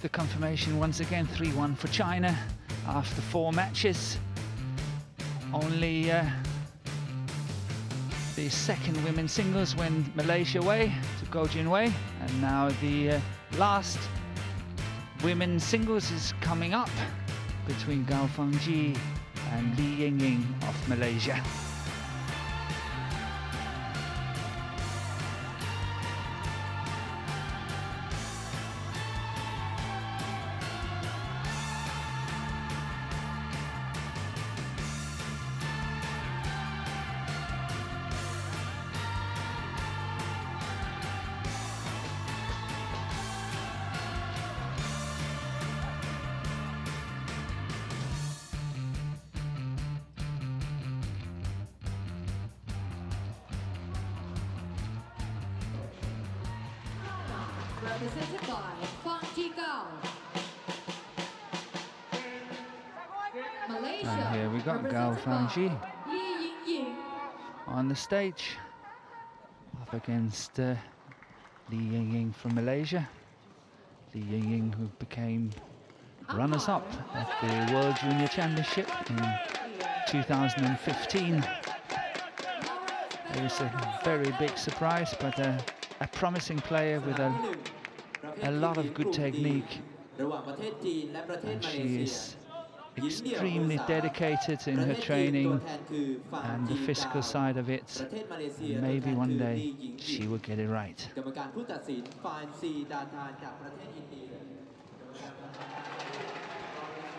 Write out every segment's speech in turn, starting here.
the confirmation once again, 3-1 for China after 4 matches. Only the second women's singles went Malaysia way to Go Jin Wei, and now the last women's singles is coming up between GAO Fangjie and Ying Ying of Malaysia. Represented by Fangjie GAO. Malaysia. And here we got GAO Fangjie Ying Ying. on the stage, up against Ying Ying from Malaysia. Ying Ying, who became runners-up at the World Junior Championship in 2015. It was a very big surprise, but a promising player with a lot of good technique, and she is extremely dedicated in her training and the physical side of it. And maybe one day she will get it right.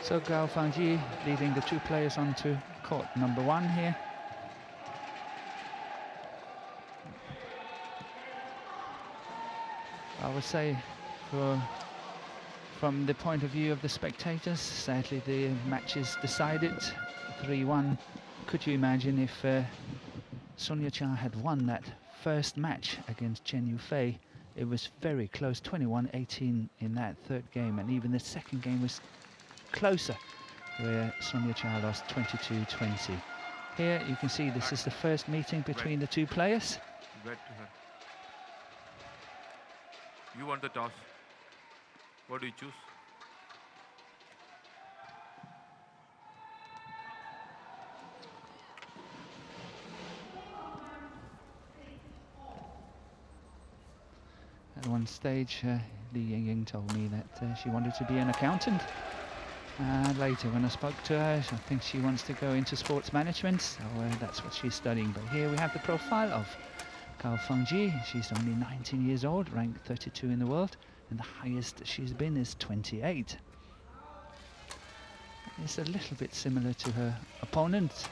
So GAO Fangjie leading the 2 players onto court number 1 here. I would say, from the point of view of the spectators, sadly the match is decided 3-1. Could you imagine if Sonia Cha had won that first match against Chen Yufei? It was very close, 21-18 in that 3rd game, and even the 2nd game was closer, where Sonia Cha lost 22-20. Here you can see this is the first meeting between the 2 players. You want the toss? What do you choose? At one stage, Ying Ying told me that she wanted to be an accountant. Later, when I spoke to her, I think she wants to go into sports management, so that's what she's studying. But here we have the profile of GAO Fangjie. She's only 19 years old, ranked 32 in the world, and the highest she's been is 28. It's a little bit similar to her opponent.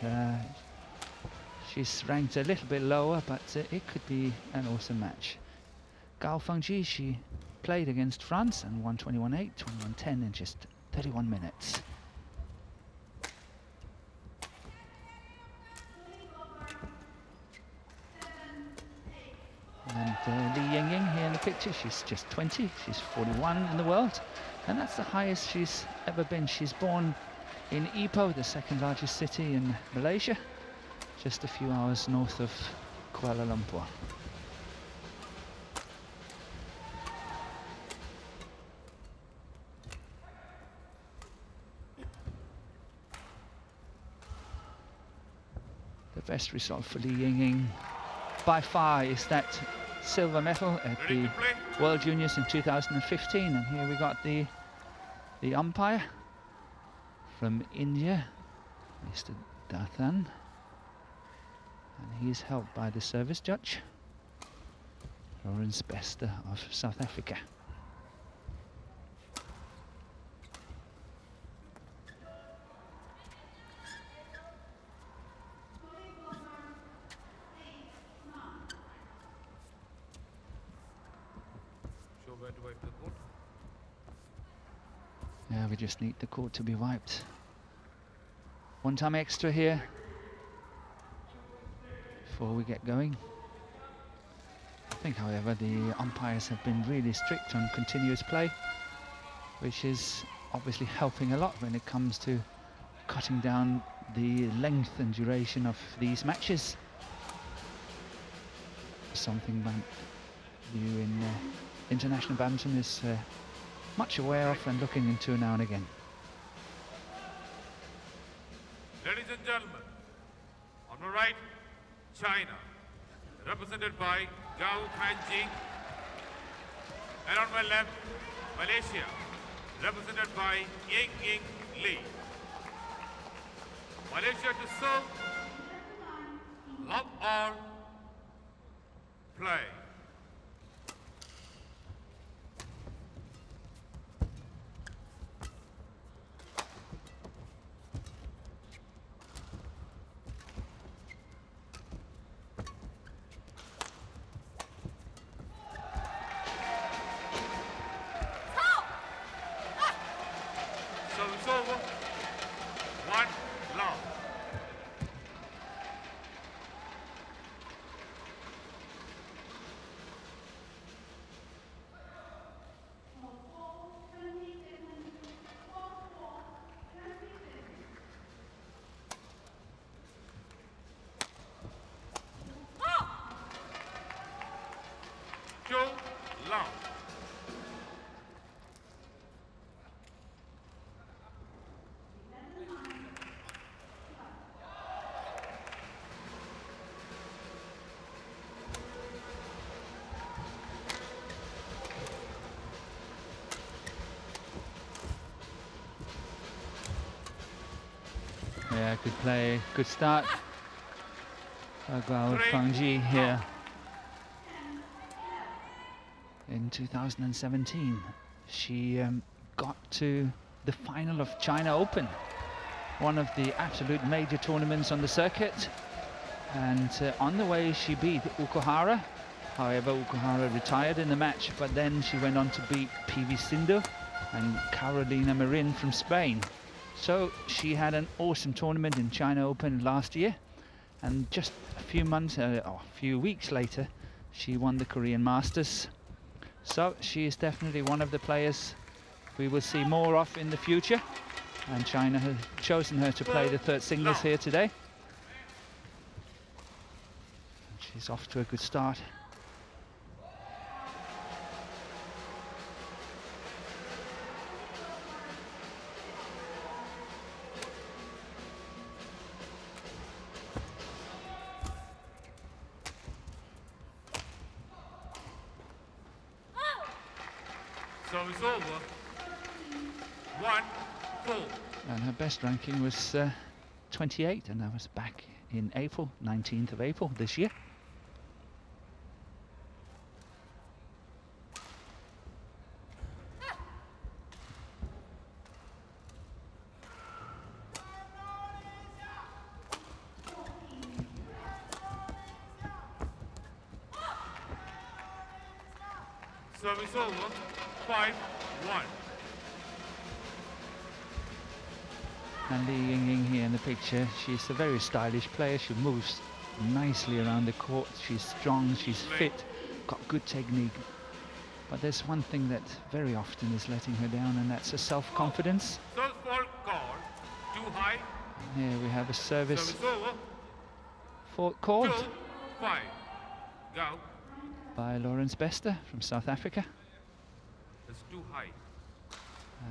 She's ranked a little bit lower, but it could be an awesome match. GAO Fangjie, she played against France and won 21-8, 21-10 in just 31 minutes. And Ying Ying here in the picture, she's just 20, she's 41 in the world, and that's the highest she's ever been. She's born in Ipoh, the 2nd largest city in Malaysia, just a few hours north of Kuala Lumpur. The best result for Ying Ying by far is that silver medal at the World Juniors in 2015, and here we got the umpire from India, Mr. Dathan, and he's helped by the service judge, Lawrence Bester of South Africa. Where to wipe the court? Yeah, we just need the court to be wiped. 1 time extra here before we get going. I think, however, the umpires have been really strict on continuous play, which is obviously helping a lot when it comes to cutting down the length and duration of these matches. Something that you in international badminton is much aware of and looking into now and again. Ladies and gentlemen, on my right, China, represented by GAO Fangjie. And on my left, Malaysia, represented by Ying Ying. Malaysia to serve, love all, play. Service over. 1 love. Two love. Yeah, good play, good start. GAO Fangjie here in 2017. She got to the final of China Open, one of the absolute major tournaments on the circuit. And on the way she beat Okuhara. However, Okuhara retired in the match, but then she went on to beat PV Sindhu and Carolina Marin from Spain. So she had an awesome tournament in China Open last year, and just a few months, or a few weeks later, she won the Korean Masters. So she is definitely one of the players we will see more of in the future, and China has chosen her to play the third singles here today. She's off to a good start. Service over. 1-4. And her best ranking was 28, and that was back in April, 19th of April this year. Service over. 5-1. And Ying Ying here in the picture, she's a very stylish player. She moves nicely around the court. She's strong, she's fit, got good technique. But there's one thing that very often is letting her down, and that's her self-confidence. Service ball called. Too high. Here we have a service Service over. called 2-5. Go. by Lawrence Bester from South Africa. It's too high.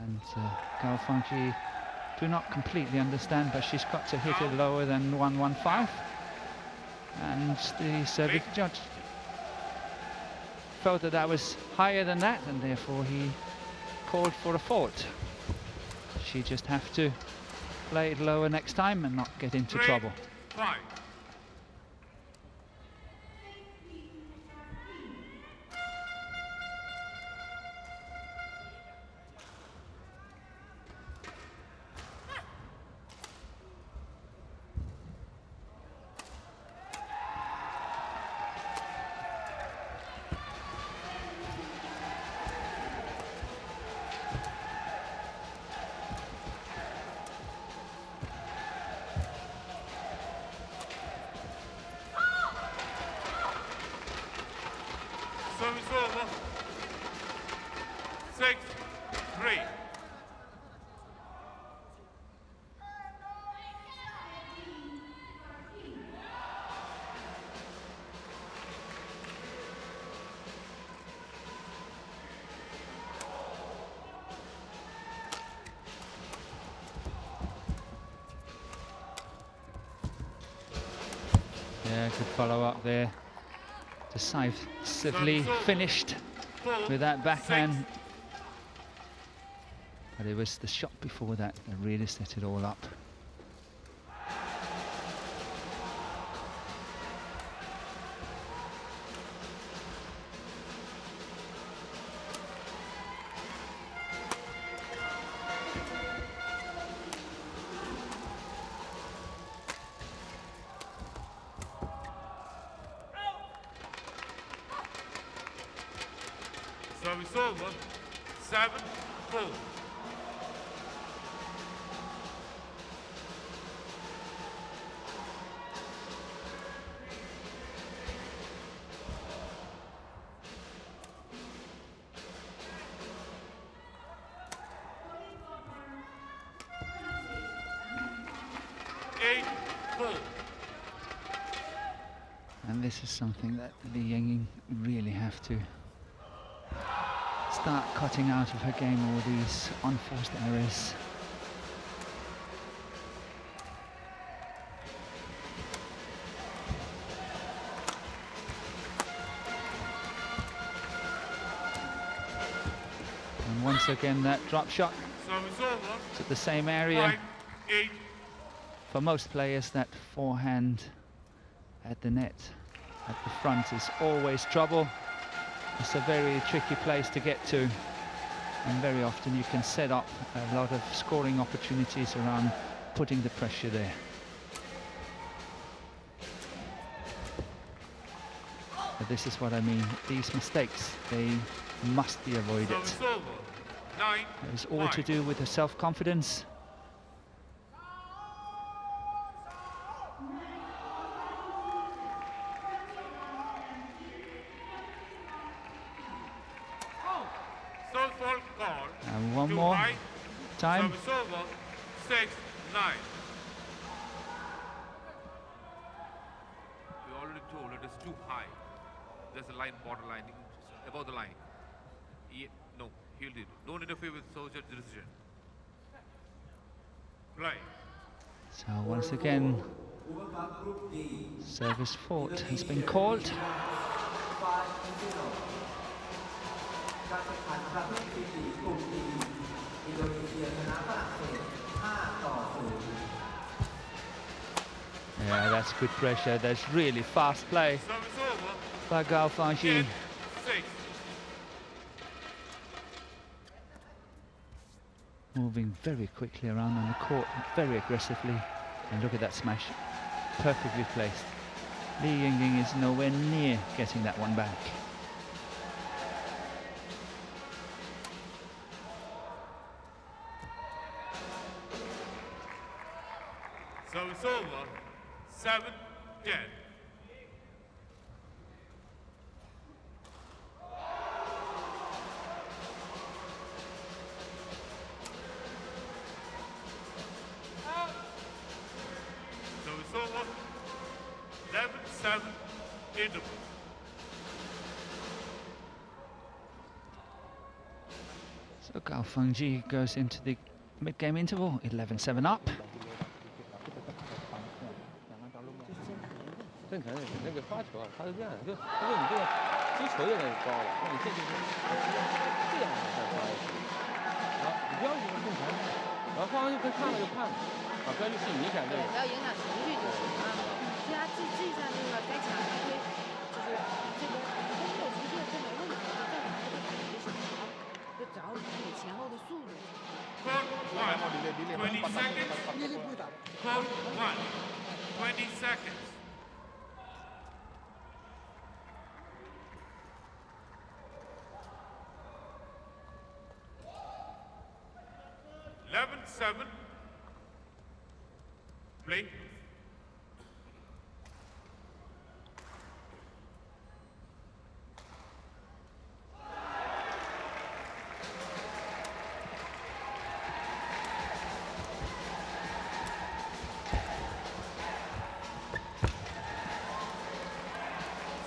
And GAO Fangjie do not completely understand, but she's got to hit it lower than 115. And the service judge felt that that was higher than that, and therefore he called for a fault. She just have to play it lower next time and not get into trouble. 3-5. Service over. 6-3. Yeah, good follow up there. Decisively finished with that backhand. But it was the shot before that that really set it all up. Service over. 7-4. And this is something that Ying Ying really have to start cutting out of her game, all these unforced errors. And once again that drop shot to the same area. 5-8. For most players, that forehand at the net, at the front, is always trouble. It's a very tricky place to get to, and very often you can set up a lot of scoring opportunities around putting the pressure there. But this is what I mean, these mistakes, they must be avoided. It's all to do with the self-confidence. And one more time. Service over. 6-9. We already told it is too high. There's a line, borderline, above the line. No, he'll do it. Don't interfere with Soldier's decision. Play. So once again, service fault has been called. Yeah, that's good pressure. That's really fast play by GAO Fangjie. Moving very quickly around on the court, very aggressively. And look at that smash, perfectly placed. Ying Ying is nowhere near getting that one back. So it's over. 7-10. So it's over. 11-7 interval. So GAO Fangjie goes into the mid-game interval, 11-7 up. 正常的那个发球啊，它是这样的，就因为你这个击球有点高了，那你这就是这样再发一次，然后你不要一个正常，然后放上去该看了就看了，啊，不要去影响这个。不要影响情绪就行啊。其他记一下那个该抢该推，就是这个攻守直线是没问题的，再拿这个感觉是好，就只要你前后的速度。 20 seconds. 20 seconds. Seven. Play.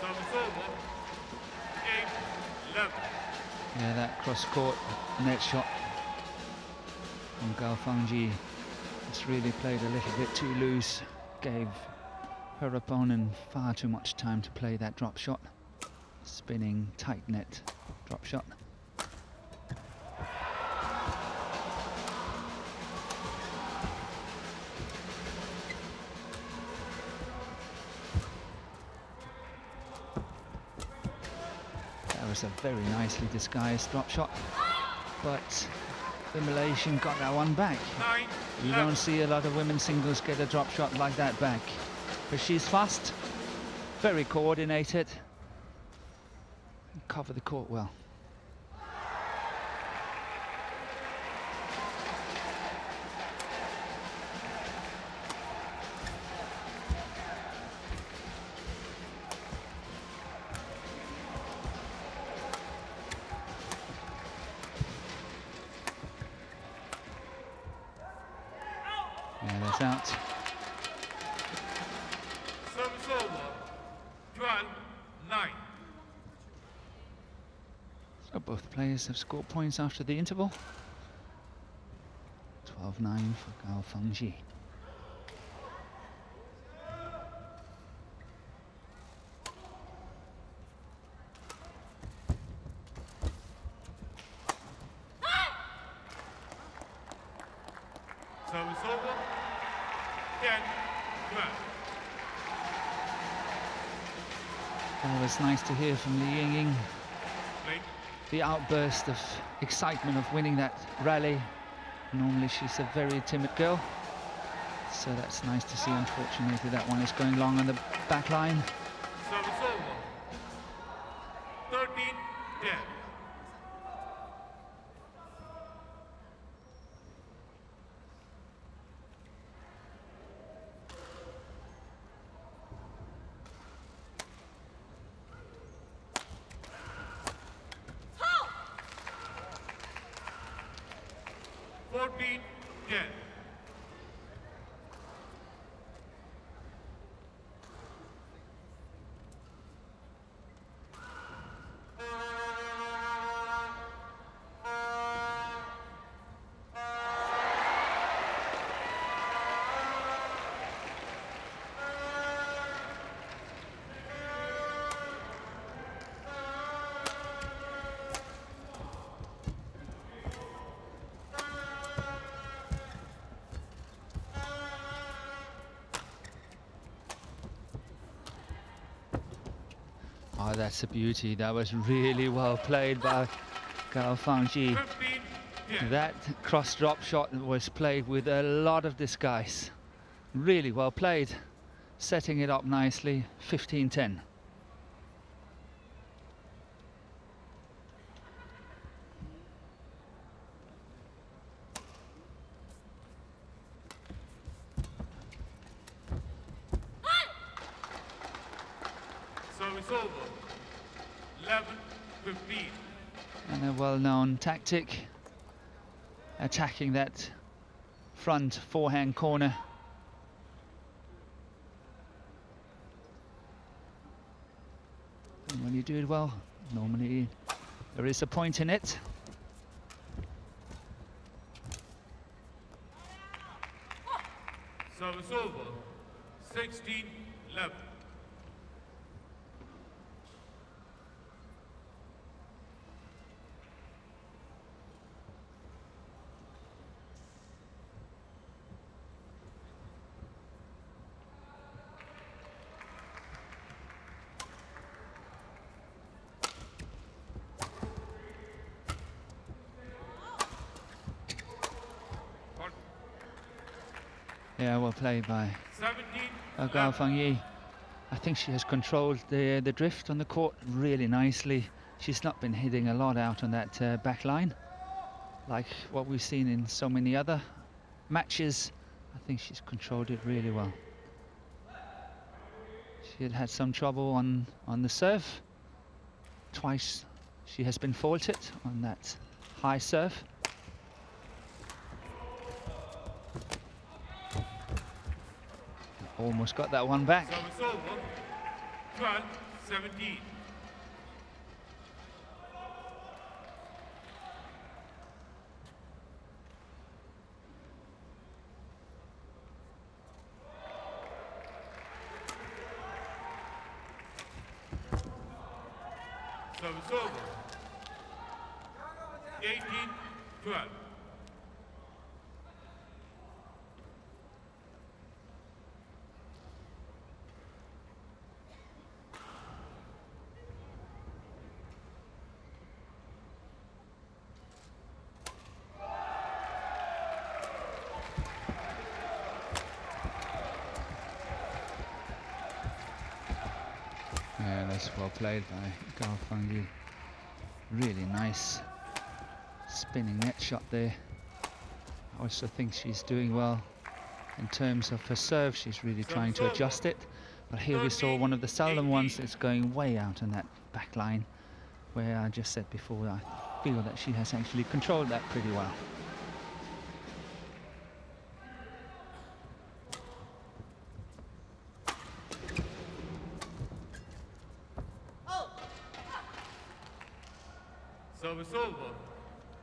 Service over. 8-11. Yeah, that cross-court net shot from GAO Fangjie. It's really played a little bit too loose, gave her opponent far too much time to play that drop shot. Spinning tight net drop shot. That was a very nicely disguised drop shot, but the Malaysian got that one back. You don't see a lot of women's singles get a drop shot like that back. But she's fast, very coordinated, cover the court well. Yeah, that's out. Service over. 12-9. So both players have scored points after the interval. 12-9 for GAO Fangjie. Service over. 10-12. That was nice to hear from Ying Ying. Play. The outburst of excitement of winning that rally. Normally she's a very timid girl, so that's nice to see. Unfortunately, that one is going long on the back line. Service over. 13-10. Oh, that's a beauty. That was really well played by GAO Fangjie. 15-10. That cross drop shot was played with a lot of disguise. Really well played. Setting it up nicely. 15-10. Service over. 11-15. And a well-known tactic, attacking that front forehand corner. And when you do it well, normally there is a point in it. Service over. 16-11. Yeah, well played by 17. GAO Fangjie. I think she has controlled the drift on the court really nicely. She's not been hitting a lot out on that back line, like what we've seen in so many other matches. I think she's controlled it really well. She had had some trouble on the serve. Twice she has been faulted on that high serve. Almost got that one back. Service over. 12-17. Service over. 18-12. Yeah, that's well played by GAO Fangjie. Really nice spinning net shot there. I also think she's doing well in terms of her serve. She's really trying to adjust it. But here we saw one of the seldom ones that's going way out on that back line, where I just said before, I feel that she has actually controlled that pretty well. Service over.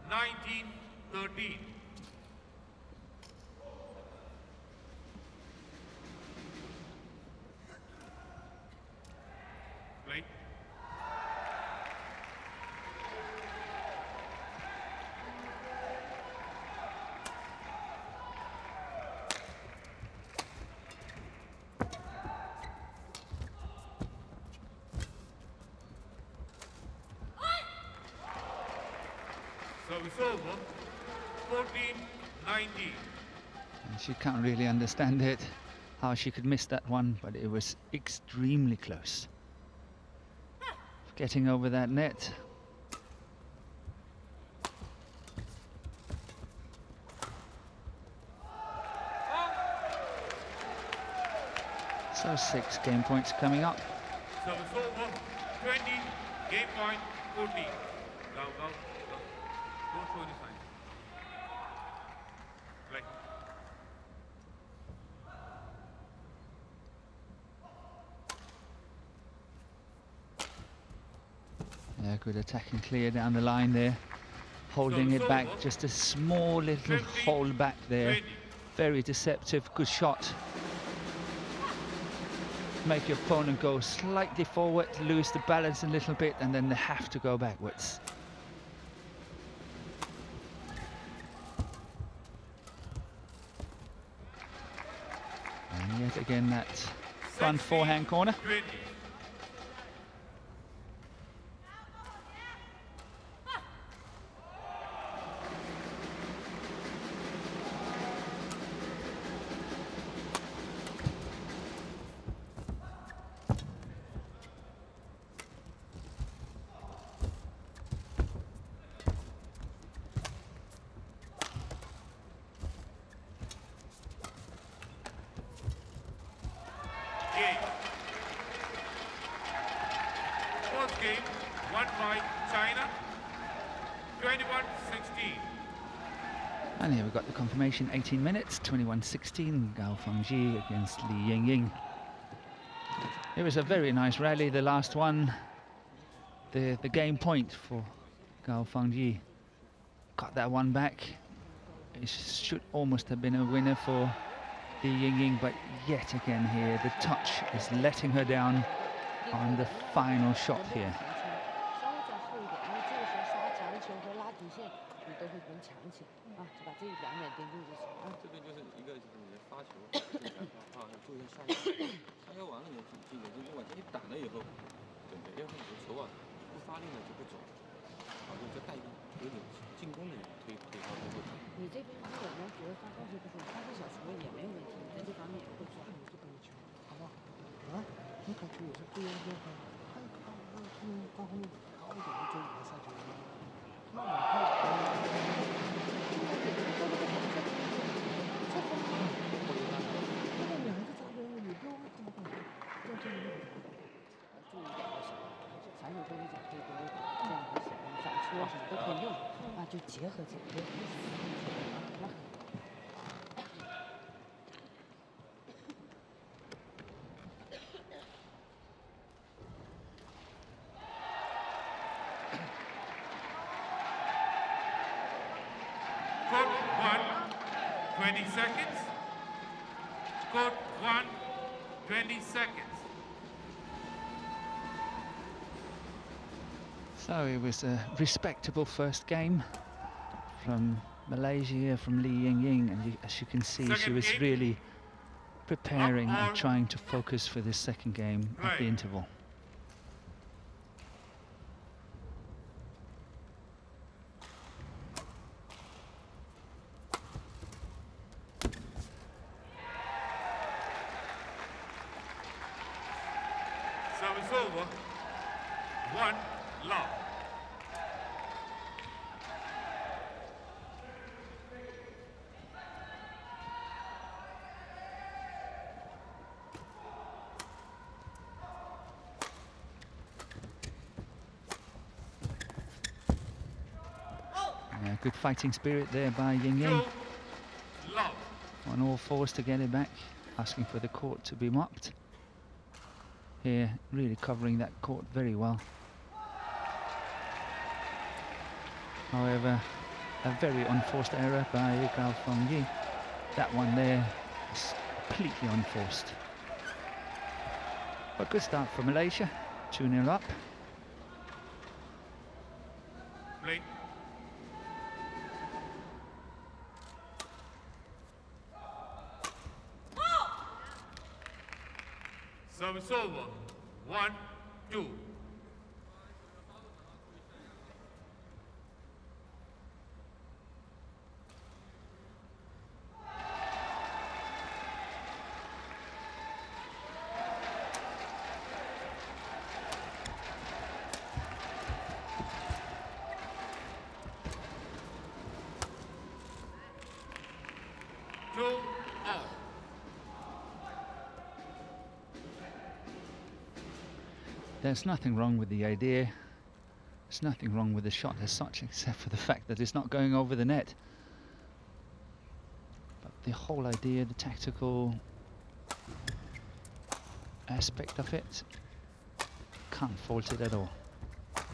19-13. Play. Service over. 14-19. And she can't really understand it, how she could miss that one, but it was extremely close. Getting over that net. So 6 game points coming up. Service over. 20. Game point 14. Go, go, go. Don't show any sign. Play. Yeah, good attacking clear down the line there. Holding it back, just a small little hold back there. Very deceptive, good shot. Make your opponent go slightly forward, lose the balance a little bit, and then they have to go backwards. And yet again that front forehand corner. 20. First game won by China, 21-16. And here we've got the confirmation, 18 minutes, 21-16, GAO Fangjie against Ying Ying. It was a very nice rally, the last one. The game point for GAO Fangjie. Got that one back. It should almost have been a winner for the Ying Ying, but yet again here, the touch is letting her down on the final shot here. 稍微再后一点，因为这个时候杀长球和拉底线，你都会更强一些啊，就把这2点盯住就行啊。这边就是一个就是你的发球正常发啊，要注意下腰，下腰完了你就记得就是往前一挡了以后，对不对？要是你的球啊不发力呢就不走，啊就再带有点进攻的推发就会走。你这边如果呢觉得发高球不行，发个小球也没有问题，在这方面也会做。好不好？啊，你感觉也是不一样的方法。高空高一点的就有下球。那我反手多一点，可以多一点，这样就行。反出啊什么都可以用啊，就结合起来。Court 1, 20 seconds. Court 1, 20 seconds. So it was a respectable first game from Malaysia, from Ying Ying, and as you can see, she was really preparing and trying to focus for this second game at the interval. Service over. 1 love. Yeah, good fighting spirit there by Ying Ying. 2 love. On all fours to get it back, asking for the court to be mopped. Here, really covering that court very well. However, a very unforced error by GAO Fangjie. That one there is completely unforced. But good start for Malaysia, 2-0 up. Play. Service over. 1, 2. There's nothing wrong with the idea. There's nothing wrong with the shot as such, except for the fact that it's not going over the net. But the whole idea, the tactical aspect of it, can't fault it at all. 3,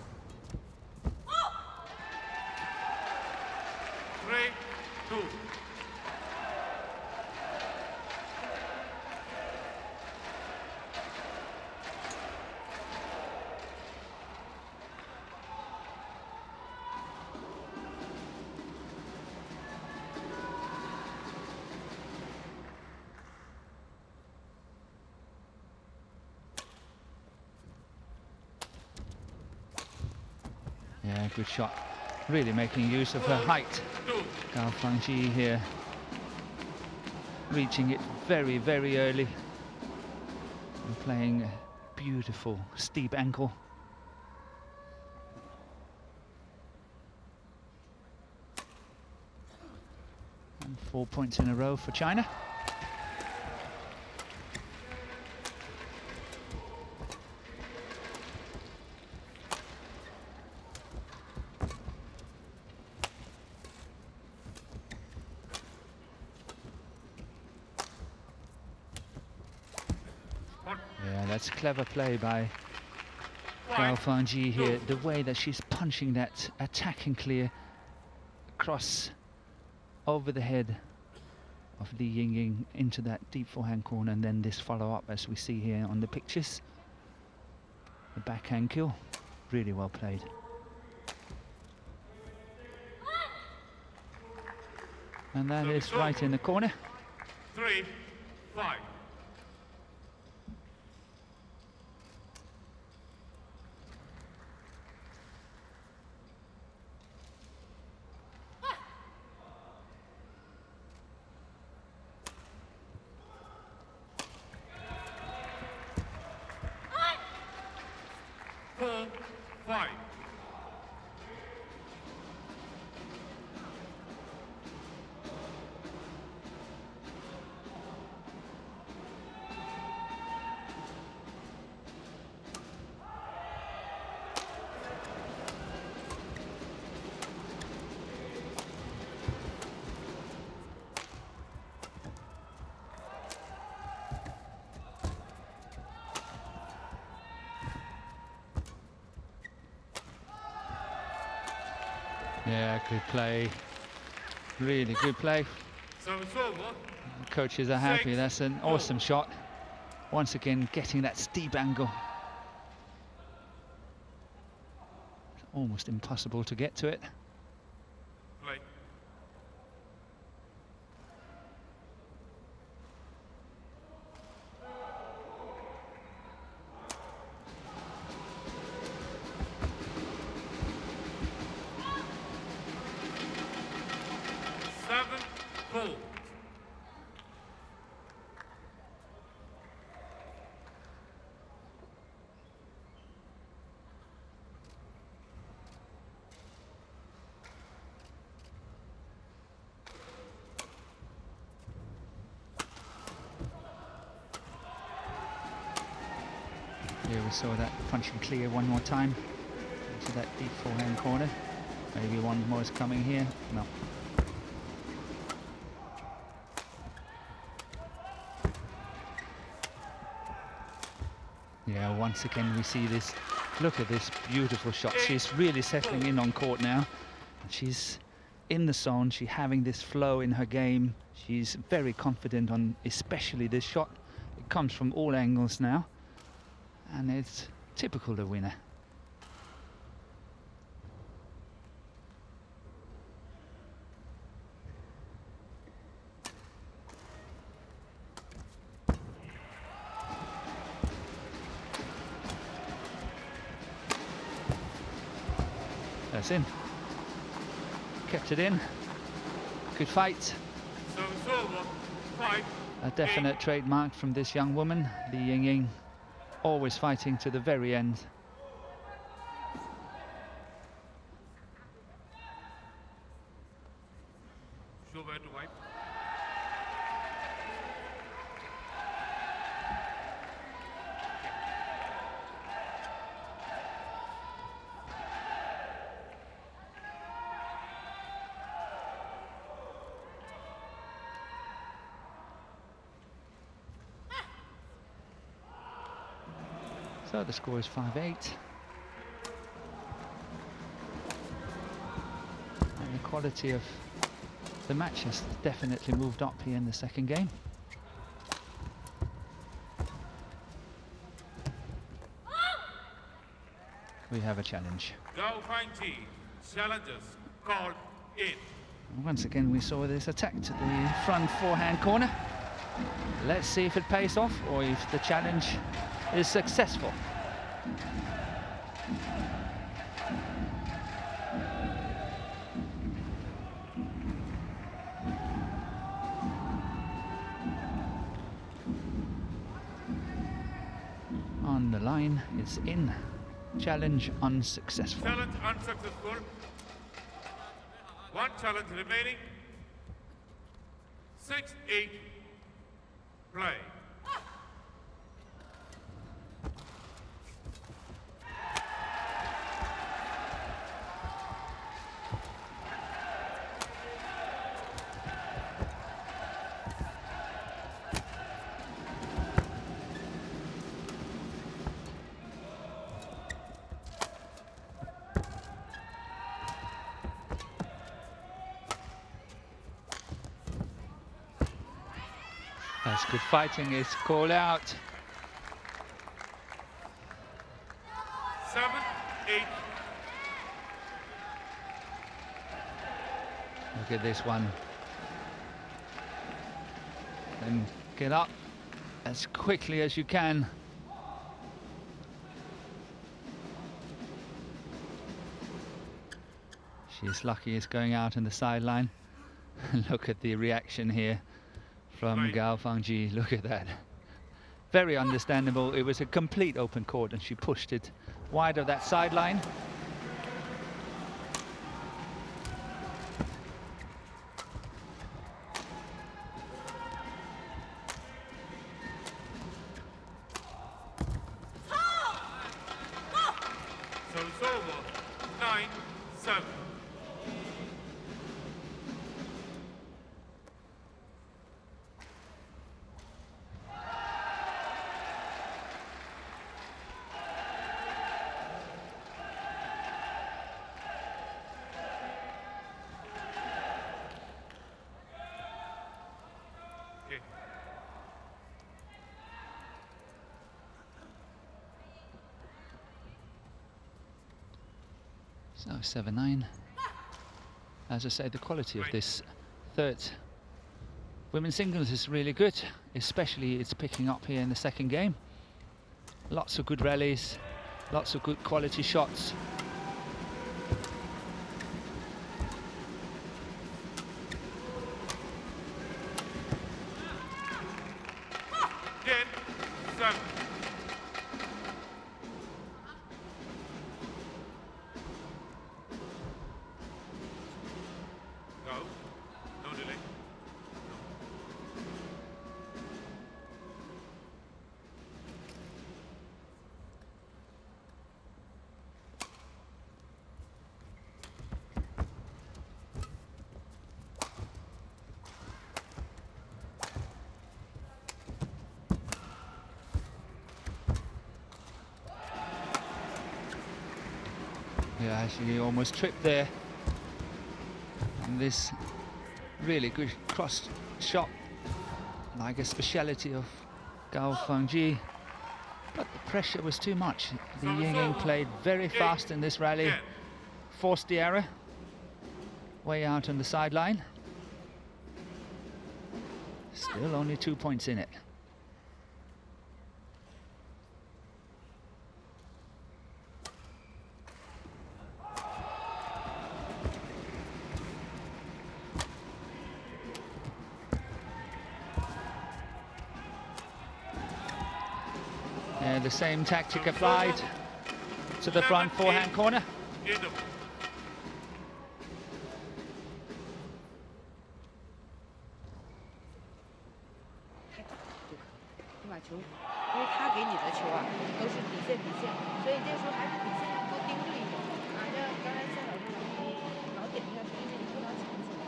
2. Yeah, good shot. Really making use of her height. GAO Fangjie here, reaching it very, very early and playing a beautiful steep ankle. And 4 points in a row for China. Yeah, that's clever play by GAO Fangjie here. The way that she's punching that attack and clear across over the head of Ying Ying into that deep forehand corner, and then this follow-up as we see here on the pictures. The backhand kill, really well played. And that is right in the corner. 3, 5. Yeah, good play. Really good play. Service over. The coaches are happy. That's an awesome shot. Once again, getting that steep angle. almost impossible to get to it. Play. Seven, four. Here we saw that punch and clear one more time into that deep forehand corner. Maybe one more is coming here. No. Yeah, once again we see this. Look at this beautiful shot. She's really settling in on court now. She's in the zone. She's having this flow in her game. She's very confident on especially this shot. It comes from all angles now. And it's typical the winner. That's in. Kept it in. Good fight. So it's over. 5. A definite trademark from this young woman, the Ying Ying. Always fighting to the very end. Show where to wipe. So the score is 5-8. And the quality of the match has definitely moved up here in the second game. We have a challenge. GAO Fangjie, challengers called in. And once again we saw this attack to the front forehand corner. Let's see if it pays off or if the challenge is successful. On the line, it's in. Challenge unsuccessful. Challenge unsuccessful. One challenge remaining. 6-8. Play. That's good fighting. It's called out. 7-8. Look at this one. And get up as quickly as you can. She's lucky it's going out on the sideline. Look at the reaction here from GAO Fangjie. Look at that. Very understandable. It was a complete open court and she pushed it wide of that sideline. So it's over. 9-7. Okay. So 7-9. As I say, the quality of this third women's singles is really good, especially it's picking up here in the second game. Lots of good rallies, lots of good quality shots. Yeah, she almost tripped there. And this really good cross shot, like a speciality of GAO Fangjie. But the pressure was too much. The Ying Ying played very fast in this rally, forced the error, way out on the sideline. Still only 2 points in it. The same tactic applied to the front forehand corner. 球，因为他给你的球啊都是底线，所以这时候还是底线要多盯住一点啊。这刚才夏老师你老点一下球，因为你不能抢起来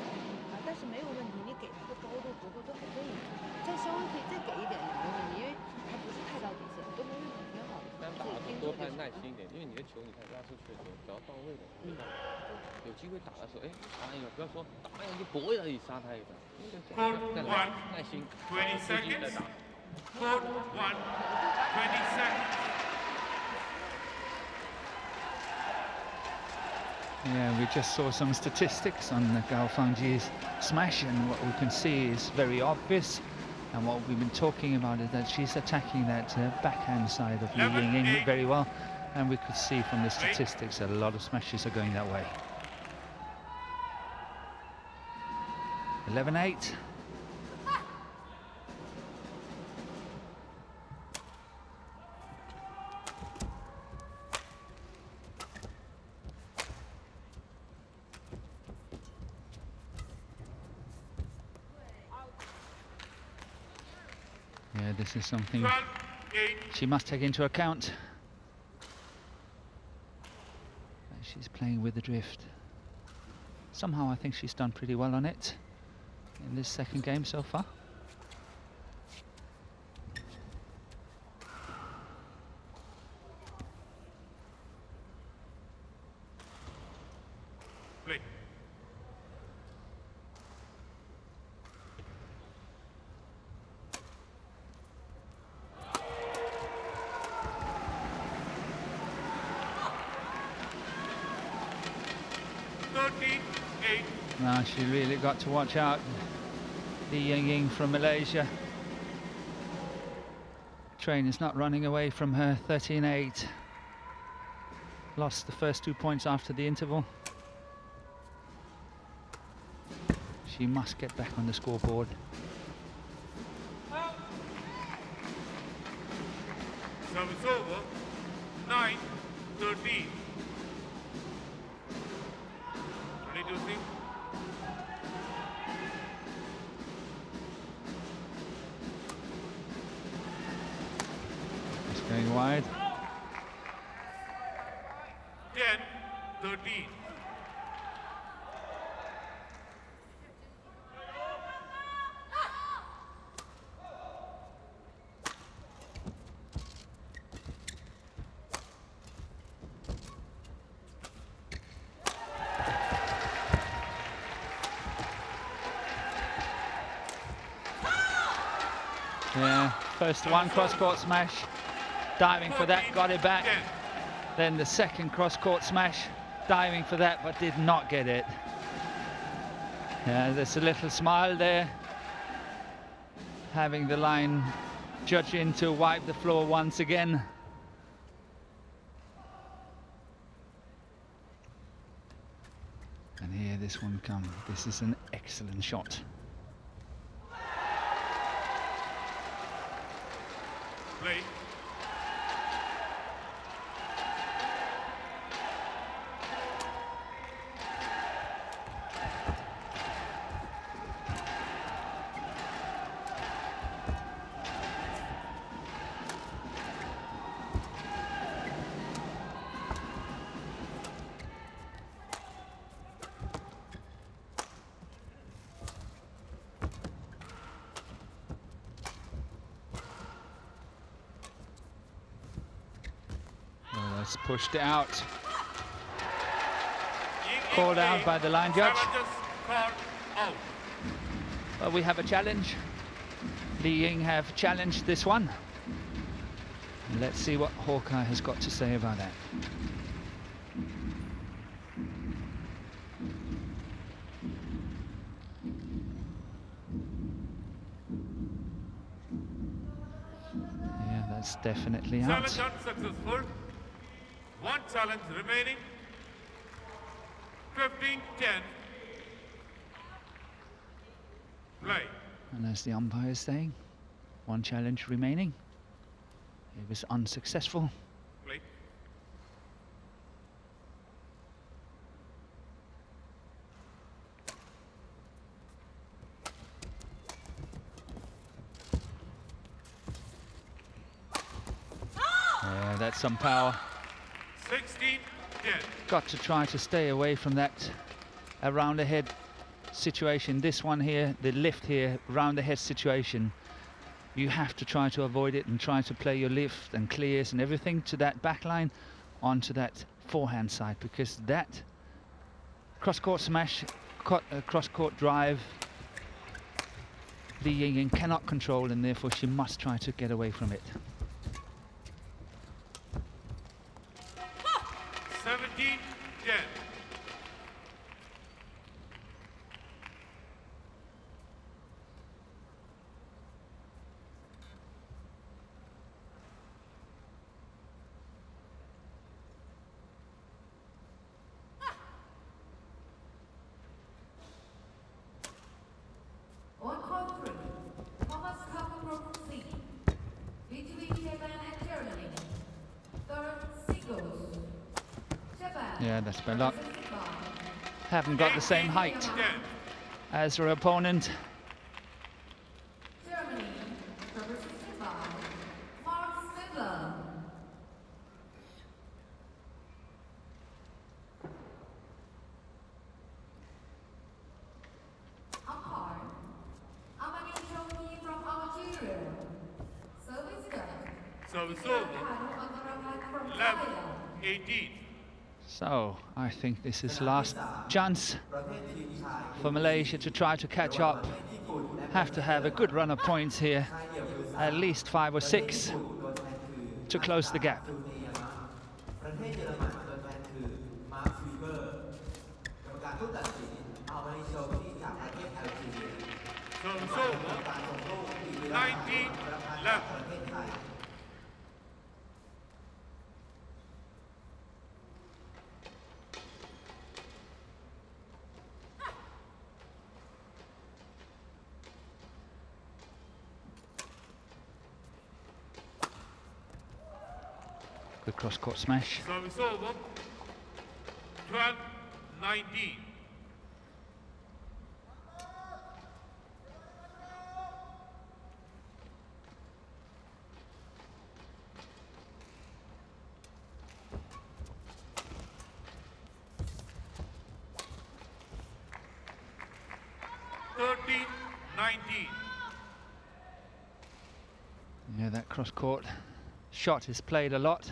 啊，但是没有问题，你给他的高度足够就可以，再稍微可以再给一点也没问题，因为他不是太到底线，都没问题，挺好的。但打的多拍耐心一点，因为你的球你看拉出去的时候只要到位的，有机会打的时候，哎，杀一个，不要说打完就不会让你杀他一个，再来耐心，使劲的打。 Court 1, 20 seconds. Yeah, we just saw some statistics on the GAO Fangjie's smash, and what we can see is very obvious. And what we've been talking about is that she's attacking that backhand side of Ying Ying very well. And we could see from the statistics that a lot of smashes are going that way. 11-8. Yeah, this is something she must take into account. She's playing with the drift. Somehow I think she's done pretty well on it in this second game so far. Play. Now she really got to watch out. The Ying Ying from Malaysia. Train is not running away from her. 13-8. Lost the first 2 points after the interval. She must get back on the scoreboard. Service over. 9-13. 22-6. It's going wide. 10-13. Yeah, first one cross-court smash, diving for that, got it back. Then the second cross-court smash, diving for that, but did not get it. Yeah, there's a little smile there. Having the line judge in to wipe the floor once again. And here this one comes. This is an excellent shot. Play. It's pushed out. Ying Called Ying out by the line judge. Challenges called out. Well, we have a challenge. Li Ying have challenged this one. Let's see what Hawkeye has got to say about that. Yeah, that's definitely out. Challenge unsuccessful. One challenge remaining. 15-10. Play. And as the umpire is saying, one challenge remaining. It was unsuccessful. Play. Yeah, that's some power. 16-10. Got to try to stay away from that around the head situation. This one here, the lift here, round the head situation, you have to try to avoid it and try to play your lift and clears and everything to that back line onto that forehand side, because that cross-court smash, cross-court drive, Li Ying cannot control, and therefore she must try to get away from it. 17-10. On court 3, Thomas Cup Group C, between Japan and Germany. Third singles. Japan. Yeah, that's bad luck. Haven't got the same height 18-10. as her opponent. Germany, represented by Mark Spindler. Umpire, Amani Chongi from Algeria. Service done. Service over. 11-18. So I think this is last chance for Malaysia to try to catch up. Have to have a good run of points here, at least 5 or 6 to close the gap. Service over. 19-11. Good cross-court smash. Service over. 12-19. Yeah, that cross-court shot is played a lot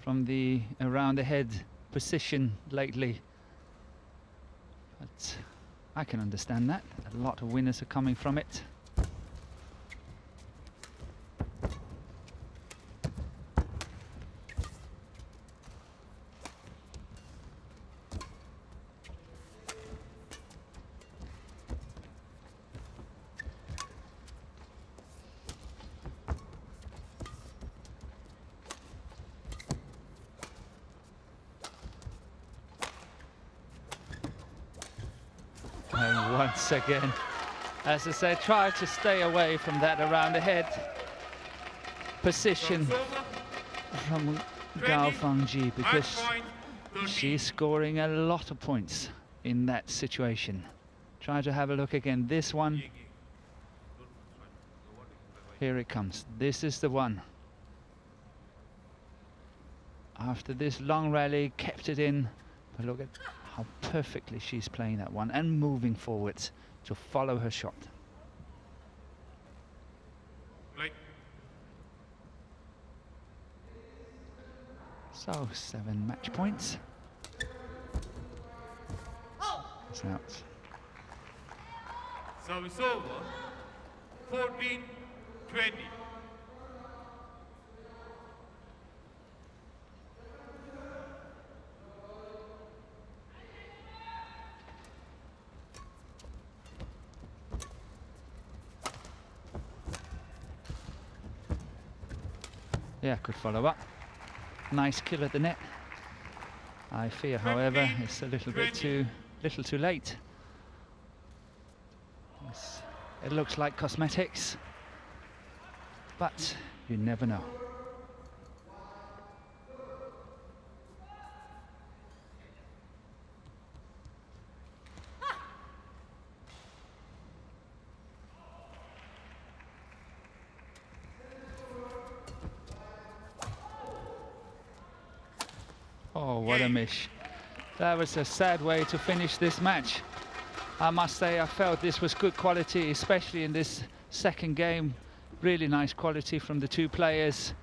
from the around the head position lately. But I can understand that. A lot of winners are coming from it. once again. As I said, try to stay away from that around the head position from GAO Fangjie, because she's scoring a lot of points in that situation. Try to have a look again. This one. Here it comes. This is the one. After this long rally, kept it in. But look at how perfectly she's playing that one and moving forwards to follow her shot. So 7 match points. It's out. Service over. 14-20. Yeah, could follow up. Nice kill at the net. I fear, however, it's a little bit too late. It looks like cosmetics, but you never know. Oh, what a miss. That was a sad way to finish this match. I must say, I felt this was good quality, especially in this second game. Really nice quality from the two players.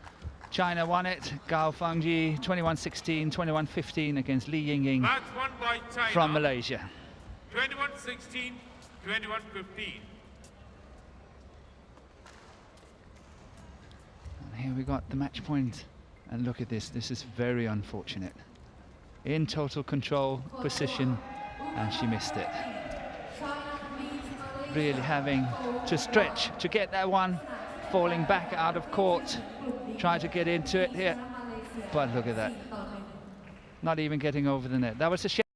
China won it. GAO Fangjie 21-16, 21-15 against Ying Ying Match won by China from Malaysia. 21-16, 21-15. And here we got the match point. And look at this. This is very unfortunate. In total control position, and she missed it. Really having to stretch to get that one, falling back out of court, trying to get into it here, but look at that, not even getting over the net. That was a shame.